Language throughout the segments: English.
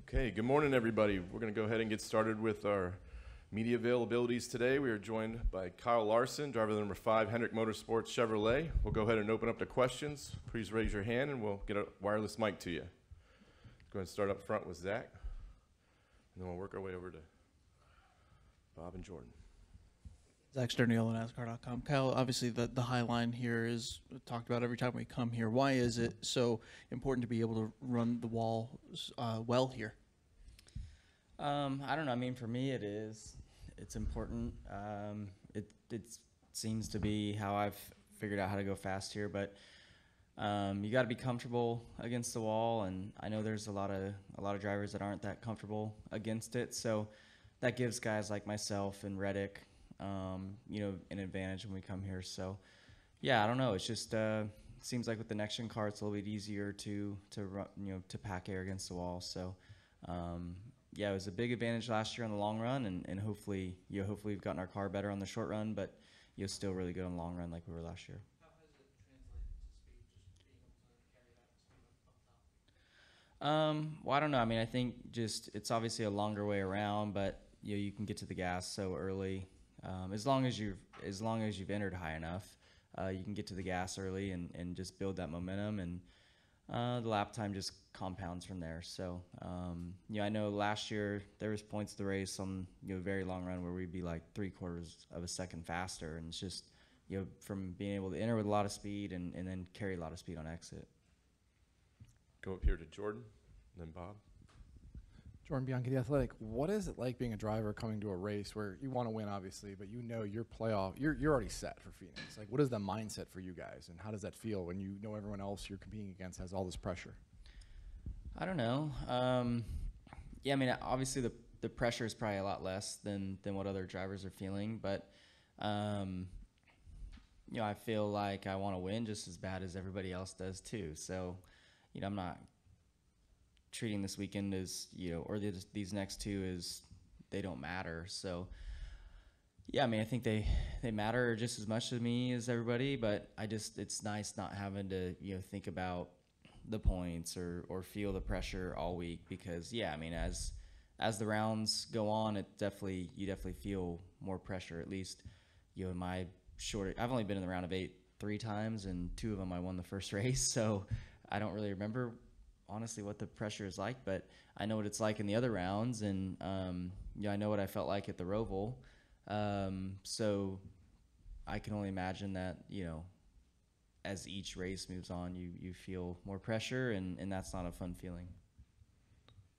Okay, good morning, everybody. We're going to go ahead and get started with our media availabilities today. We are joined by Kyle Larson, driver number 5, Hendrick Motorsports Chevrolet. We'll go ahead and open up the questions. Please raise your hand, and we'll get a wireless mic to you. Go ahead and start up front with Zach, and then we'll work our way over to Bob and Jordan. Zach Sterniolo, NASCAR.com. Kyle, obviously the Highline here is talked about every time we come here. Why is it so important to be able to run the wall well here? I don't know. I mean, for me, it is. It's important. It seems to be how I've figured out how to go fast here. But you got to be comfortable against the wall, and I know there's a lot of drivers that aren't that comfortable against it. So that gives guys like myself and Reddick, an advantage when we come here. So, yeah, I don't know. It's just seems like with the next gen car, it's a little bit easier to run, to pack air against the wall. So, yeah, it was a big advantage last year on the long run, and hopefully we've gotten our car better on the short run, but still really good on the long run like we were last year. How has it translated to speed, just being able to carry that speed up top? Well, I don't know. I mean, I think just it's obviously a longer way around, but you can get to the gas so early. As long as you've entered high enough, you can get to the gas early and just build that momentum, and the lap time just compounds from there. So I know last year there was points of the race on very long run where we'd be like 3/4 of a second faster, and it's just from being able to enter with a lot of speed and then carry a lot of speed on exit. Go up here to Jordan, and then Bob. Jordan Bianchi, The Athletic. What is it like being a driver coming to a race where you want to win, obviously, but your playoff, you're already set for Phoenix? Like, what is the mindset for you guys, and how does that feel when you know everyone else you're competing against has all this pressure? I don't know. Yeah, I mean, obviously the pressure is probably a lot less than what other drivers are feeling, but I feel like I want to win just as bad as everybody else does too. So, I'm not treating this weekend as or these next two as they don't matter. So yeah, I mean, I think they matter just as much to me as everybody, but it's nice not having to think about the points or feel the pressure all week, because I mean, as the rounds go on, you definitely feel more pressure. At least in my I've only been in the round of 8 3 times, and 2 of them I won the first race, so I don't really remember honestly what the pressure is like, but I know what it's like in the other rounds, and I know what I felt like at the Roval. So I can only imagine that as each race moves on, you feel more pressure, and that's not a fun feeling.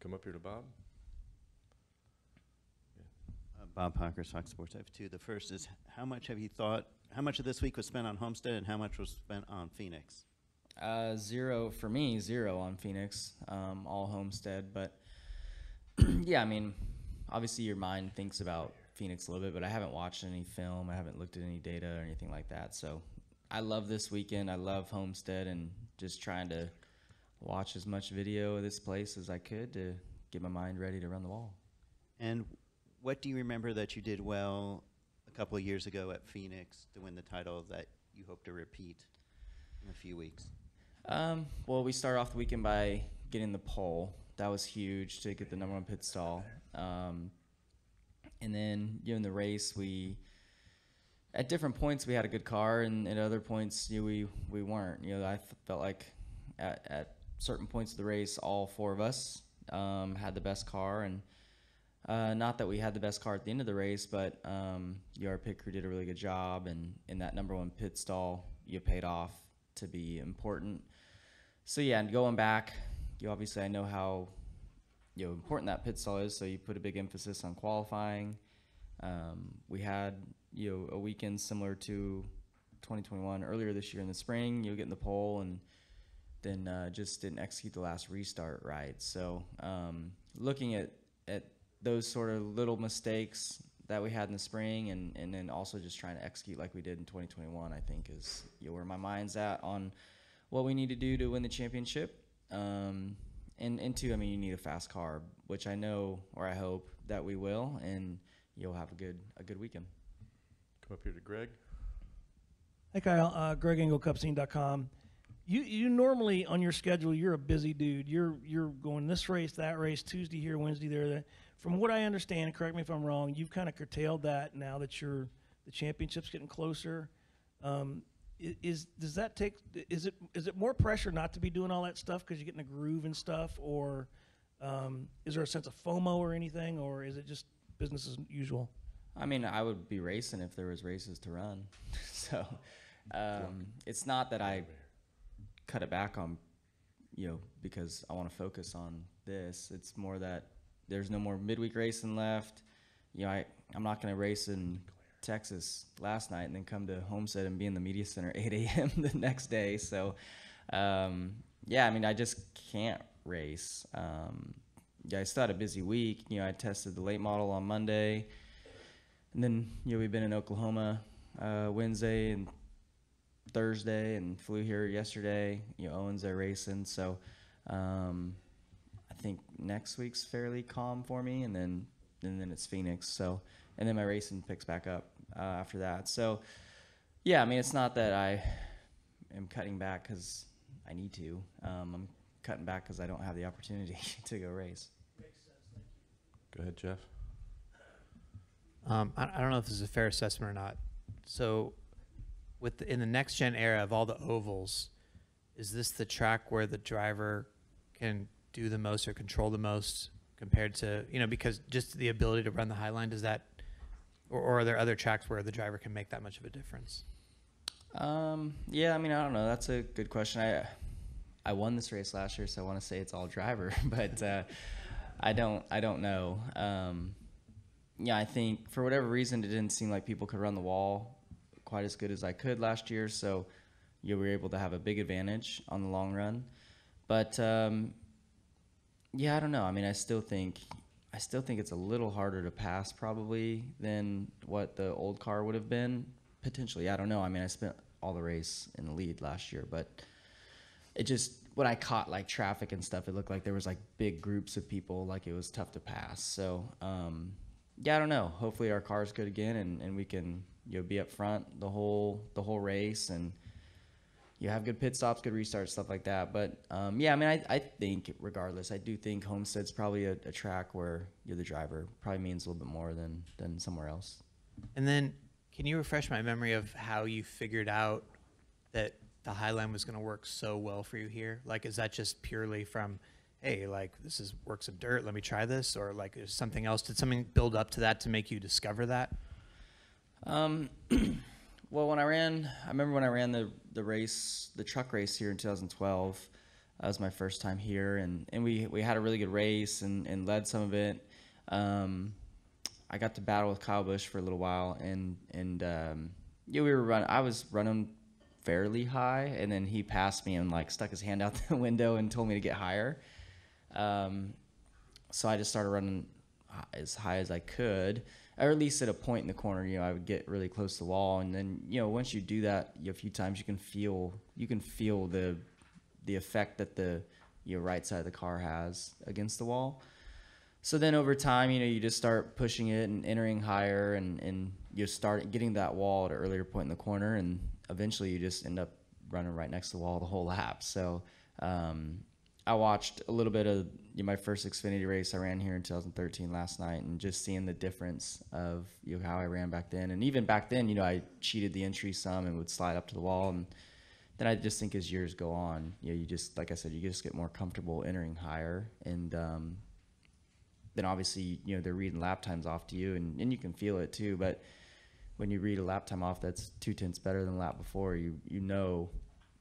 Come up here to Bob. Bob Parker, Fox Sports. I have 2. The first is, how much of this week was spent on Homestead, and how much was spent on Phoenix? 0 for me, 0 on Phoenix, all Homestead. But yeah, I mean, obviously your mind thinks about Phoenix a little bit, but I haven't watched any film. I haven't looked at any data or anything like that. So I love this weekend. I love Homestead, and just trying to watch as much video of this place as I could to get my mind ready to run the wall. And what do you remember that you did well a couple of years ago at Phoenix to win the title that you hope to repeat in a few weeks? Well, we started off the weekend by getting the pole. That was huge to get the #1 pit stall. And then in the race, at different points we had a good car, and at other points we weren't. I felt like at certain points of the race, all 4 of us had the best car, and not that we had the best car at the end of the race, but our pit crew did a really good job, and in that #1 pit stall, paid off to be important. So yeah, and going back, obviously I know how important that pit stall is, so you put a big emphasis on qualifying. We had a weekend similar to 2021 earlier this year in the spring, getting the pole, and then just didn't execute the last restart right. So looking at those sort of little mistakes that we had in the spring, and then also just trying to execute like we did in 2021, I think is where my mind's at on what we need to do to win the championship. And 2, I mean, you need a fast car, which I know, or I hope that we will, and you'll have a good weekend. Come up here to Greg. Hey, Kyle. Greg Engel, CupScene.com. You normally on your schedule, you're a busy dude. You're going this race, that race, Tuesday here, Wednesday there. From what I understand, correct me if I'm wrong, you've kind of curtailed that now that the championship's getting closer. Is it more pressure not to be doing all that stuff because you get in a groove and stuff, or is there a sense of FOMO or anything, or is it just business as usual? I mean, I would be racing if there was races to run. So it's not that I cut it back on, because I want to focus on this. It's more that there's no more midweek racing left. I'm not going to race in Texas last night and then come to Homestead and be in the media center at 8 a.m. the next day. So, I mean, I just can't race. I still had a busy week. I tested the late model on Monday. And then, we've been in Oklahoma Wednesday and Thursday and flew here yesterday. Owen's there racing. So I think next week's fairly calm for me, and then it's Phoenix. So, and then my racing picks back up after that. So, I mean, it's not that I am cutting back because I need to. I'm cutting back because I don't have the opportunity to go race. Go ahead, Jeff. I don't know if this is a fair assessment or not. So, in the next gen era of all the ovals, is this the track where the driver can do the most or control the most compared to, because just the ability to run the Highline, does that, or are there other tracks where the driver can make that much of a difference? I mean, I don't know. That's a good question. I won this race last year, so I want to say it's all driver, but I don't know. I think for whatever reason, it didn't seem like people could run the wall quite as good as I could last year, so we were able to have a big advantage on the long run. But I don't know. I mean, I still think it's a little harder to pass probably than what the old car would have been potentially. I don't know. I mean, I spent all the race in the lead last year, but it just, when I caught like traffic and stuff, it looked like there was like big groups of people, like it was tough to pass. So I don't know. Hopefully our car's good again, and we can be up front the whole race, and you have good pit stops, good restarts, stuff like that. But I mean, I think regardless, I do think Homestead's probably a track where you're the driver. Probably means a little bit more than somewhere else. And then, can you refresh my memory of how you figured out that the Highline was going to work so well for you here? Like, is that just purely from, hey, like this is works in dirt, let me try this, or like is something else? Did something build up to that to make you discover that? Well, I remember when I ran the race, the truck race here in 2012. That was my first time here, and we had a really good race and led some of it. I got to battle with Kyle Busch for a little while, and we were running. I was running fairly high, and then he passed me and like stuck his hand out the window and told me to get higher. So I just started running as high as I could, or at least at a point in the corner. I would get really close to the wall, and then once you do that a few times, you can feel the effect that the right side of the car has against the wall. So then over time, you just start pushing it and entering higher, and you start getting that wall at an earlier point in the corner, and eventually you just end up running right next to the wall the whole lap. So I watched a little bit of my first Xfinity race I ran here in 2013 last night, and just seeing the difference of how I ran back then. And even back then, I cheated the entry some and would slide up to the wall. And then I just think as years go on, you just, like I said, you just get more comfortable entering higher. And then obviously, they're reading lap times off to you, and you can feel it too. But when you read a lap time off that's 0.2 better than the lap before, you know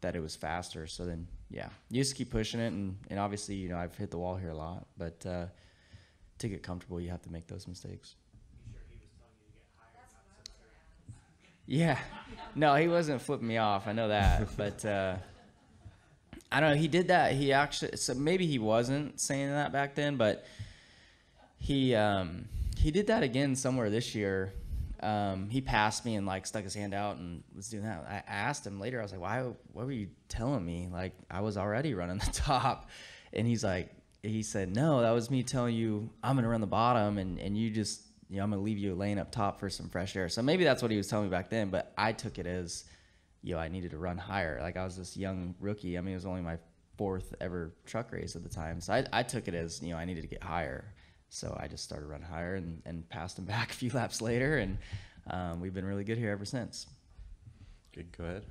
that it was faster. So then, you just keep pushing it, and obviously, I've hit the wall here a lot, but to get comfortable, you have to make those mistakes. You sure he was telling you to get higher? Yeah, no, he wasn't flipping me off. I know that, but I don't know. He did that. He actually, so maybe he wasn't saying that back then, but he did that again somewhere this year. He passed me and like stuck his hand out and was doing that. I asked him later, I was like, why were you telling me? Like, I was already running the top. And he said, no, that was me telling you I'm going to run the bottom, and you just, I'm going to leave you laying up top for some fresh air. So maybe that's what he was telling me back then, but I took it as, I needed to run higher. Like, I was this young rookie. I mean, it was only my 4th ever truck race at the time. So I took it as, I needed to get higher. So I just started running higher and passed him back a few laps later. And we've been really good here ever since. Okay, go ahead.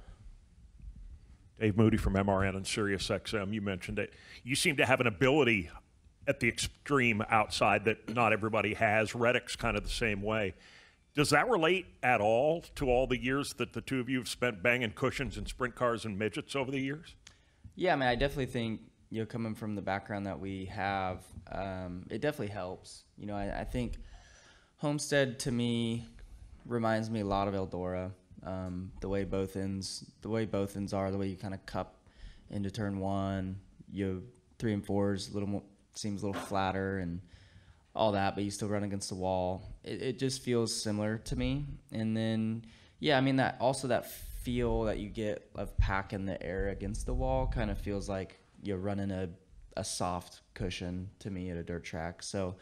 Dave Moody from MRN and Sirius XM, you mentioned it. You seem to have an ability at the extreme outside that not everybody has. Reddick's kind of the same way. Does that relate at all to all the years that the two of you have spent banging cushions in sprint cars and midgets over the years? Yeah, I mean, I definitely think, coming from the background that we have, it definitely helps. I think Homestead, to me, reminds me a lot of Eldora. The way both ends are, the way you kind of cup into turn 1, 3 and 4 is seems a little flatter and all that, but you still run against the wall. It just feels similar to me. And then, yeah, I mean, that feel that you get of packing the air against the wall kind of feels like you're running a soft cushion to me at a dirt track. So,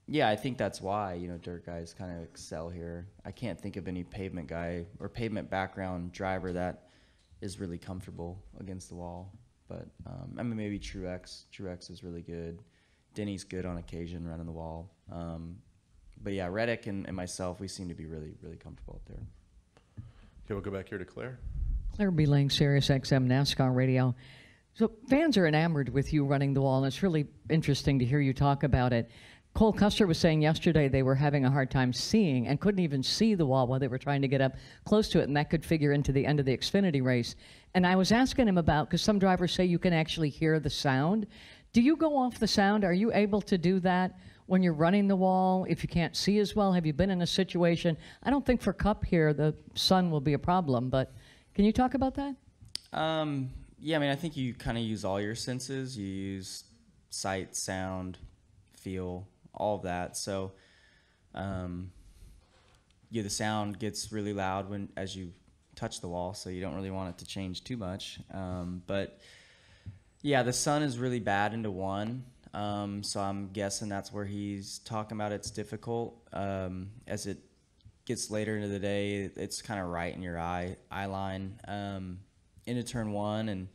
yeah, I think that's why, dirt guys kind of excel here. I can't think of any pavement guy or pavement background driver that is really comfortable against the wall. But, I mean, maybe Truex. Truex is really good. Denny's good on occasion running the wall. But, yeah, Reddick and myself, we seem to be really, really comfortable up there. Okay, we'll go back here to Claire. Claire B. Lang, Sirius XM NASCAR Radio. So fans are enamored with you running the wall, and it's really interesting to hear you talk about it. Cole Custer was saying yesterday they were having a hard time seeing and couldn't even see the wall while they were trying to get up close to it, and that could figure into the end of the Xfinity race. And I was asking him about, because some drivers say you can actually hear the sound. Do you go off the sound? Are you able to do that when you're running the wall if you can't see as well? Have you been in a situation? I don't think for Cup here the sun will be a problem, but can you talk about that? Yeah, I mean, I think you kind of use all your senses. You use sight, sound, feel, all of that. So, the sound gets really loud as you touch the wall, so you don't really want it to change too much. But yeah, the sun is really bad into 1. So I'm guessing that's where he's talking about it's difficult. As it gets later into the day, it's kind of right in your eye line into turn 1, and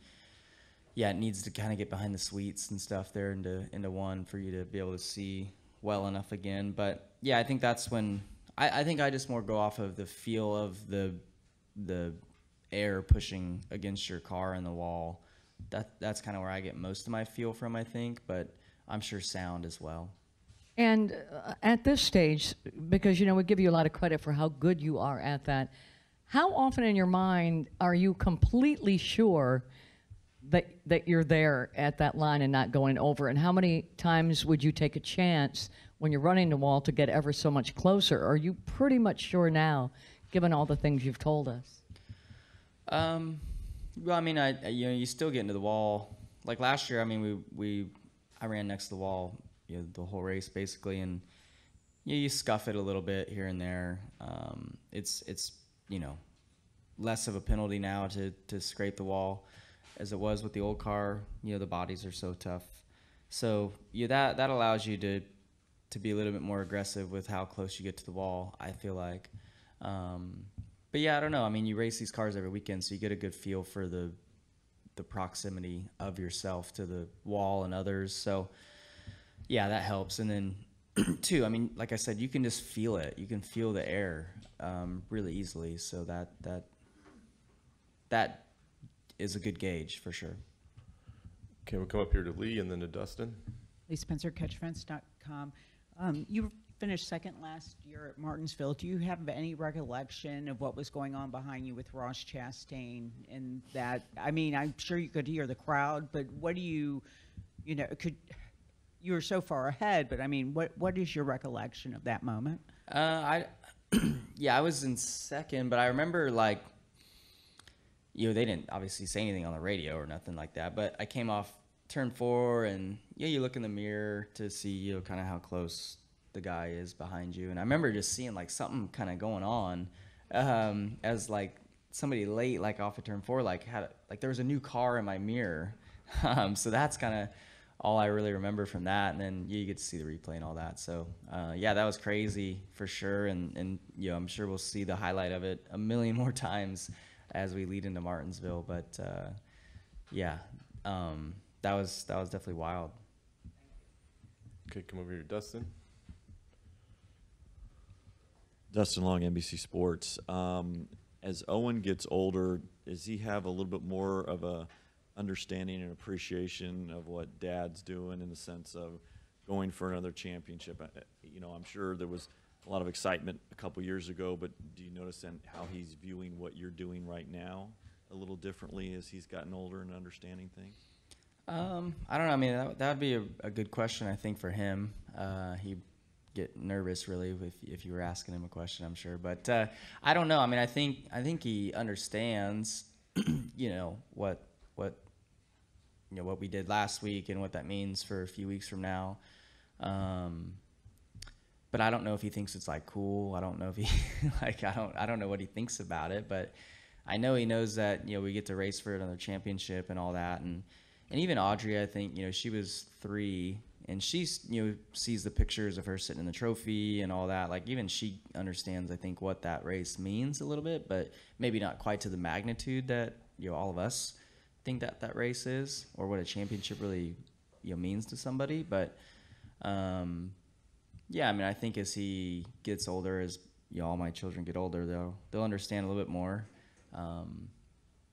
yeah, it needs to kind of get behind the sweets and stuff there into 1 for you to be able to see well enough again. But yeah, I think that's when I think I just more go off of the feel of the air pushing against your car and the wall. That's kind of where I get most of my feel from, I think, but I'm sure sound as well. And at this stage, because, we give you a lot of credit for how good you are at that, how often in your mind are you completely sure that you're there at that line and not going over? And how many times would you take a chance when you're running the wall to get ever so much closer? Are you pretty much sure now, given all the things you've told us? Well, I mean, you still get into the wall. Like last year, I mean, I ran next to the wall, the whole race basically, and you scuff it a little bit here and there. It's less of a penalty now to scrape the wall as it was with the old car. The bodies are so tough, so that allows you to be a little bit more aggressive with how close you get to the wall, I feel like. But yeah, I don't know. I mean, you race these cars every weekend, so you get a good feel for the proximity of yourself to the wall and others. So yeah, that helps. And then too, I mean, like I said, you can just feel it. You can feel the air really easily. So that is a good gauge for sure. Okay, we'll come up here to Lee and then to Dustin. Lee Spencer, catchfence.com. You finished second last year at Martinsville. Do you have any recollection of what was going on behind you with Ross Chastain and that? I mean, I'm sure you could hear the crowd, but what do you were so far ahead, but I mean, what is your recollection of that moment? I was in second, but I remember they didn't obviously say anything on the radio or nothing like that, but I came off turn 4 and you look in the mirror to see, kind of how close the guy is behind you. And I remember just seeing something kind of going on as somebody late, off of turn 4, there was a new car in my mirror. So that's kind of all I really remember from that. And then you get to see the replay and all that. So yeah, that was crazy for sure. And you know, I'm sure we'll see the highlight of it a million more times as we lead into Martinsville. But yeah, that was definitely wild. Okay, come over here, Dustin. Dustin Long, NBC Sports. As Owen gets older, does he have a little bit more of a understanding and appreciation of what Dad's doing in the sense of going for another championship? You know, I'm sure there was a lot of excitement a couple years ago, but do you notice then how he's viewing what you're doing right now a little differently as he's gotten older and understanding things? I don't know. I mean, that would be a good question, I think, for him. He'd get nervous, really, if you were asking him a question, I'm sure. But I don't know. I mean, I think he understands, you know, what we did last week and what that means for a few weeks from now. But I don't know if he thinks it's like cool. I don't know if he like I don't know what he thinks about it. But I know he knows that, you know, we get to race for another championship and all that. And even Audrey, I think, you know, she was 3, and she's, you know, sees the pictures of her sitting in the trophy and all that. Like, even she understands, I think, what that race means a little bit, but maybe not quite to the magnitude that, you know, all of us think that race is, or what a championship really, you know, means to somebody. But yeah, I mean, I think as he gets older, as, you know, all my children get older, they'll understand a little bit more.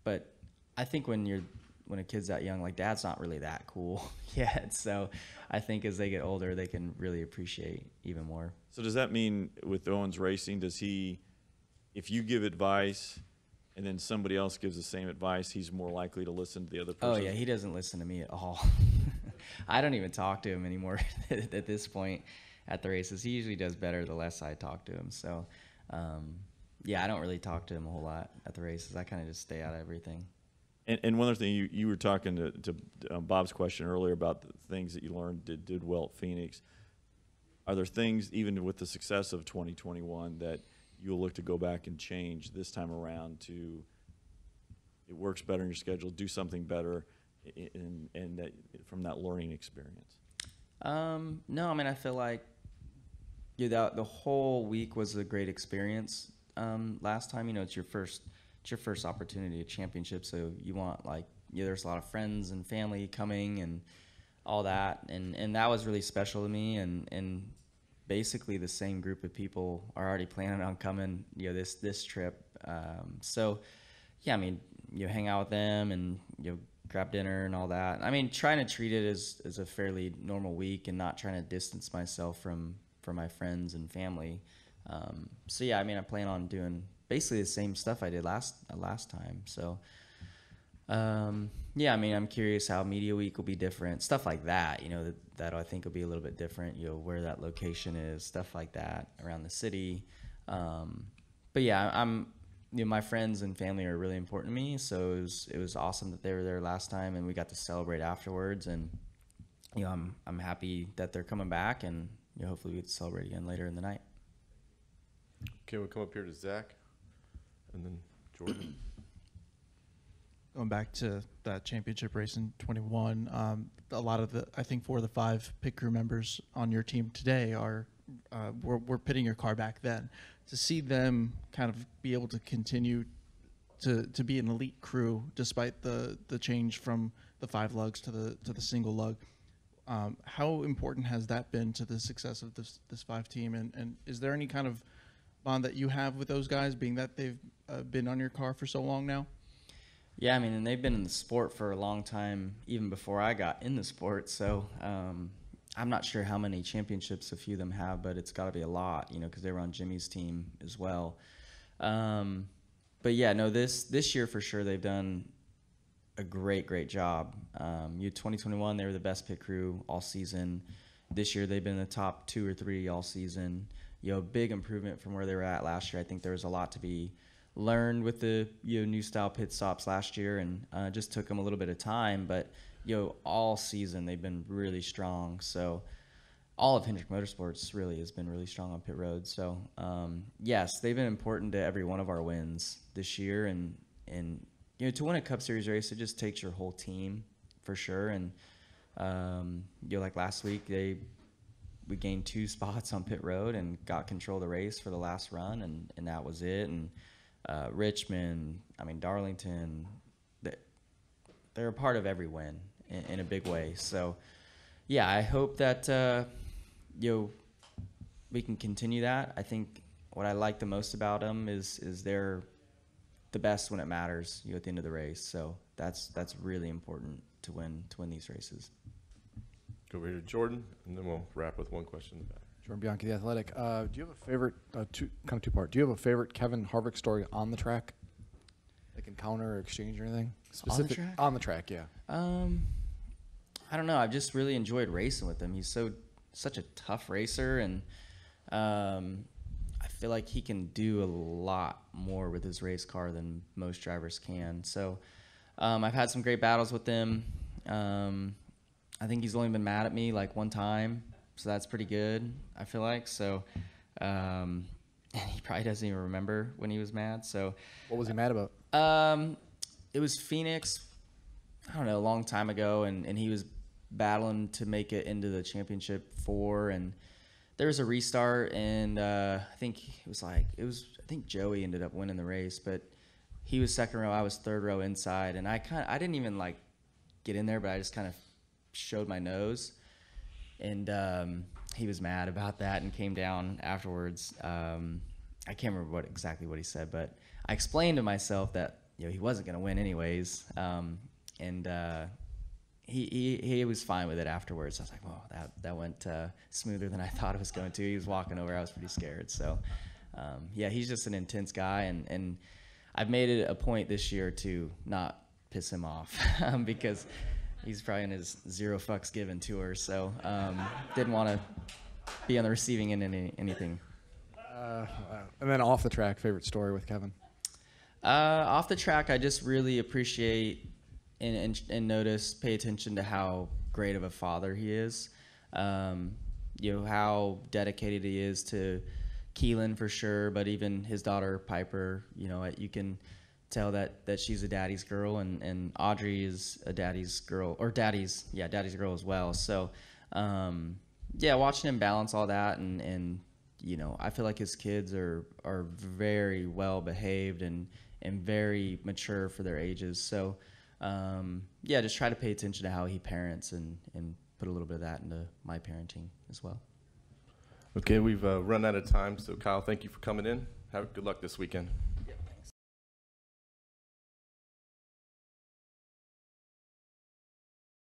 But I think when a kid's that young, like, Dad's not really that cool yet. So I think as they get older, they can really appreciate even more. So does that mean with Owen's racing, does he, if you give advice and then somebody else gives the same advice, he's more likely to listen to the other person? Oh, yeah, he doesn't listen to me at all. I don't even talk to him anymore at this point at the races. He usually does better the less I talk to him. So, yeah, I don't really talk to him a whole lot at the races. I kind of just stay out of everything. And one other thing, you were talking to Bob's question earlier about the things that you learned did well at Phoenix. Are there things, even with the success of 2021, that you'll look to go back and change this time around to it works better in your schedule, do something better, and that from that learning experience? No, I mean, I feel like the whole week was a great experience. Last time, you know, it's your first opportunity at championship, so you want, like, yeah, there's a lot of friends and family coming and all that, and that was really special to me, and basically the same group of people are already planning on coming, you know, this trip. So yeah, I mean, you hang out with them and, you know, grab dinner and all that. I mean, trying to treat it as a fairly normal week and not trying to distance myself from my friends and family. So yeah, I mean, I plan on doing basically the same stuff I did last time. So yeah, I mean, I'm curious how media week will be different, stuff like that, you know, that I think will be a little bit different, you know, where that location is, stuff like that around the city. But yeah, you know, my friends and family are really important to me, so it was awesome that they were there last time and we got to celebrate afterwards. And, you know, I'm happy that they're coming back, and, you know, hopefully we get to celebrate again later in the night. Okay, we'll come up here to Zach, and then Jordan. Going back to that championship race in 21, a lot of I think 4 of the 5 pit crew members on your team today were pitting your car back then. To see them kind of be able to continue to be an elite crew despite the change from the 5 lugs to the single lug, how important has that been to the success of this 5 team? And is there any kind of bond that you have with those guys, being that they've been on your car for so long now? Yeah, I mean, and they've been in the sport for a long time, even before I got in the sport. So I'm not sure how many championships a few of them have, but it's got to be a lot, you know, because they were on Jimmy's team as well. But yeah, no, this year for sure they've done a great job. 2021, they were the best pit crew all season. This year they've been in the top 2 or 3 all season. You know, big improvement from where they were at last year. I think there was a lot to be learned with the, you know, new style pit stops last year, and just took them a little bit of time. But, you know, all season they've been really strong. So all of Hendrick Motorsports really has been really strong on pit road. So yes, they've been important to every one of our wins this year. And you know, to win a Cup Series race, it just takes your whole team for sure. And Like last week, we gained 2 spots on pit road and got control of the race for the last run, and that was it. And Richmond, Darlington, they're a part of every win in a big way. So, yeah, I hope that we can continue that. I think what I like the most about them is they're the best when it matters, at the end of the race. So that's really important to win these races. Go over here to Jordan, and then we'll wrap with one question in the back. Jordan Bianchi, The Athletic. Do you have a favorite, two-part, do you have a favorite Kevin Harvick story on the track? Like encounter or exchange or anything? Specific, on the track, yeah. I don't know. I've just really enjoyed racing with him. He's such a tough racer, and I feel like he can do a lot more with his race car than most drivers can. So I've had some great battles with him. I think he's only been mad at me like one time, so that's pretty good, I feel like. So and he probably doesn't even remember when he was mad. So what was he mad about? It was Phoenix, I don't know, a long time ago, and he was battling to make it into the championship 4, and there was a restart, and I think Joey ended up winning the race, but he was second row, I was third row inside, and I didn't even like get in there, but I just kind of showed my nose, and he was mad about that and came down afterwards. I can't remember exactly what he said, but I explained to myself that he wasn't going to win anyways, and he was fine with it afterwards. I was like, "Whoa, that went smoother than I thought it was going to." He was walking over. I was pretty scared. So, yeah, he's just an intense guy, and I've made it a point this year to not piss him off because he's probably in his 0 fucks given tour. So, didn't want to be on the receiving end of anything. And then off the track, favorite story with Kevin? Off the track, I just really appreciate and pay attention to how great of a father he is. How dedicated he is to Keelan for sure, but even his daughter Piper, you can tell that she's a daddy's girl, and Audrey is a daddy's girl, or daddy's girl as well. So, watching him balance all that, and I feel like his kids are very well behaved and very mature for their ages. So, just try to pay attention to how he parents and put a little bit of that into my parenting as well. Okay, we've run out of time. So, Kyle, thank you for coming in. Have good luck this weekend.